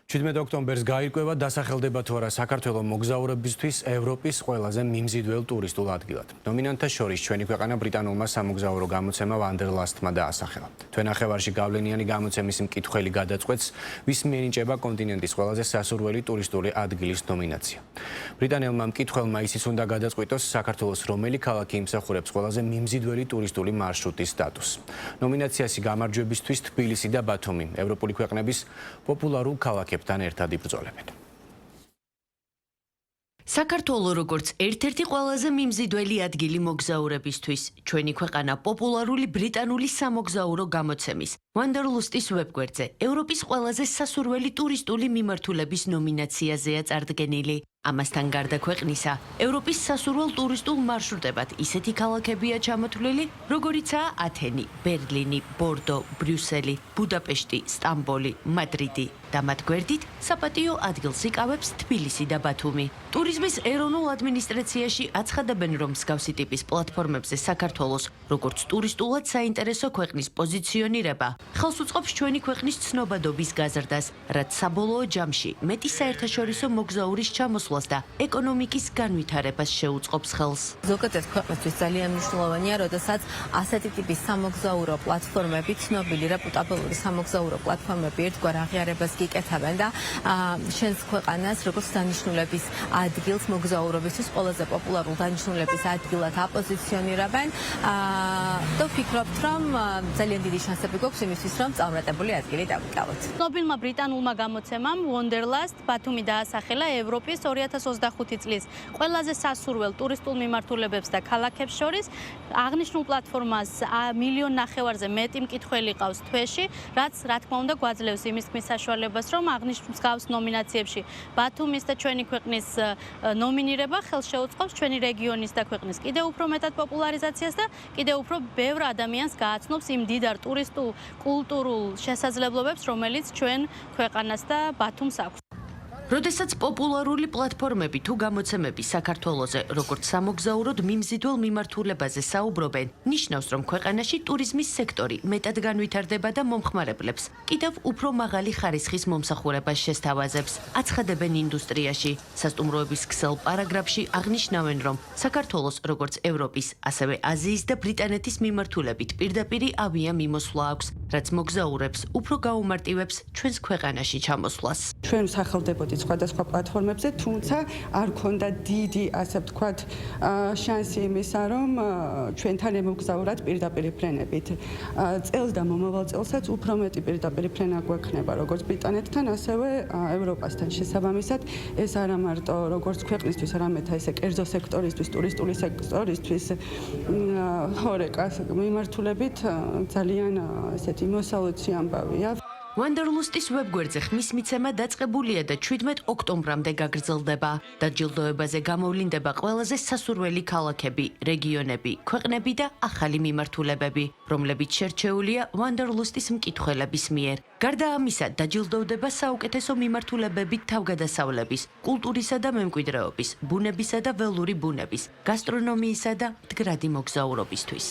17 ოქტომბერს გაირკვევა დასახელდება თუ არა საქართველოს მოგზაურებისთვის ევროპის ყველაზე მიმზიდველ ტურისტულ ადგილად. ნომინანტთა შორის ჩვენი ქვეყანა ბრიტანულმა სამოგზაურო გამოცემა Wanderlust-მა დაასახელა. თვენახევარში გავლენიანი გამოცემის მკითხველი გადაწყვეტს, ვის მიენიჭება კონტინენტის ყველაზე სასურველი ტურისტული ადგილის ნომინაცია. ბრიტანელმა მკითხველმა ისიც უნდა გადაწყვიტოს საქართველოს რომელი ქალაქი იმსახურებს ყველაზე მიმზიდველი ტურისტული მარშრუტის სტატუსს. ნომინაციაში გამარჯვებისთვის თბილისი და ბათუმი ევროპული ქვეყნების პოპულარულ ქალაქებთან ერთად იბრძოლებენ. საქართველოს როგორც ერთ-ერთი ყველაზე მიმზიდველი ადგილი მოგზაურებისთვის, ჩვენი ქვეყანა პოპულარული ბრიტანული სამოგზაურო გამოცემის Wanderlust-ის ვებგვერდზე ევროპის ყველაზე სასურველი ტურისტული მიმართულების ნომინაციაზეა წარდგენილი. ამასთან გარდა ქვეყნისა, ევროპის სასურველ ტურისტულ მარშრუტებად ისეთი ქალაქებია ჩამოთვლილი, როგორიცაა ათენი, ბერლინი, ბორდო, ბრიუსელი, ბუდაპეშტი, სტამბოლი, მადრიდი და მათ გვერდით საპატიო ადგილს იკავებს თბილისი და ბათუმი. ტურიზმის ეროვნულ ადმინისტრაციაში აცხადებენ, რომ მსგავსი ტიპის პლატფორმებზე საქართველოს, როგორც ტურისტულად საინტერესო ქვეყნის პოზიციონირება, ხელს უწყობს ჩვენი ქვეყნის ცნობადობის გაზრდას, რაც საბოლოო ჯამში მეტი საერთაშორისო მოგზაურის ჩამოსვლას და ეკონომიკის განვითარებას შეუწყობს ხელს. ზოგადად ქვეყნისთვის ძალიან მნიშვნელოვანია, როდესაც ასეთი ტიპის სამოგზაურო პლატფორმები, ცნობილი რეპუტაბელური სამოგზაურო პლატფორმები ერთგვარ აღიარებას გიკეთებენ და შენს ქვეყანას როგორც დანიშნულების ადგილს მოგზაურობისთვის ყველაზე პოპულარულ დანიშნულების ადგილად აპოზიციონირებენ და ვფიქრობთ, რომ ძალიან დიდი შანსები გვაქვს იმისთვის, რომ წამოწებული ადგილი დავიკავოთ. ცნობილმა ბრიტანულმა გამოცემამ Wanderlust ბათუმი დაასახელა ევროპის 2025 წლის ყველაზე სასურველ ტურისტულ მიმართულებებს და ქალაქებს შორის. აღნიშნულ პლატფორმას 1,5 მილიონზე მეტი მკითხველი ყავს თვეში, რაც რა თქმა უნდა გვაძლევს იმის თქმის საშუალებას, რომ აღნიშნულ მსგავს ნომინაციებში ბათუმის და ჩვენი ქვეყნის ნომინირება ხელს შეუწყობს ჩვენი რეგიონის და ქვეყნის კიდევ უფრო მეტად პოპულარიზაციას და კიდევ უფრო ბევრ ადამიანს გააცნობს იმ დიდარ ტურისტულ კულტურულ შესაძლებლობებს, რომელიც ჩვენ ქვეყანას და ბათუმს აქვს. როდესაც პოპულარული პლატფორმები თუ გამოცემები საქართველოზე, როგორც სამოგზაუროდ მიმზიდველ მიმართულებაზე საუბრობენ, ნიშნავს, რომ ქვეყანაში ტურიზმის სექტორი მეტად განვითარდება და მომხმარებლებს კიდევ უფრო მაღალი ხარისხის მომსახურებას შესთავაზებს, აცხადებენ ინდუსტრიაში. სასტუმროების ქსელ პარაგრაფში აღნიშნავენ, რომ საქართველოს როგორც ევროპის, ასევე აზიის და ბრიტანეთის მიმართულებით პირდაპირი ავიამიმოსვლა აქვს, რაც მოგზაურებს უფრო გაუმარტივებს ჩვენს ქვეყანაში ჩამოსვლას. ჩვენ სახელდებოდით სხვადასხვა პლატფორმებზე, თუმცა არ ქონდა დიდი, ასე ვთქვათ, შანსი იმისა, რომ ჩვენთან ემოგზაურათ პირდაპირი ფრენებით. წელს და მომავალ წელსაც უფრო მეტი პირდაპირი ფრენა გვექნება, როგორც ბრიტანეთთან, ასევე ევროპასთან შესაბამისად. ეს არა მარტო როგორც ქვეყნისთვის, არამედ ესე კერძო სექტორისთვის, ტურისტული სექტორისთვის ჰორეკას მიმართულებით ძალიან ესეთი მოსალოცი ამბავია. Wanderlust-ის ვებგვერდზე ხმის მიცემა დაწყებულია და 17 ოქტომბრამდე გაგრძელდება. დაჯილდოებაზე გამოვლინდება ყველაზე სასურველი ქალაქები, რეგიონები, ქვეყნები და ახალი მიმართულებები, რომლებიც შერჩეულია Wanderlust-ის მკითხველების მიერ. გარდა ამისა, დაჯილდოვდება საუკეთესო მიმართულებებით თავგადასავლების, კულტურისა და მემკვიდრეობის, ბუნებისა და ველური ბუნების, გასტრონომიისა და მდგრადი მოგზაურობისთვის.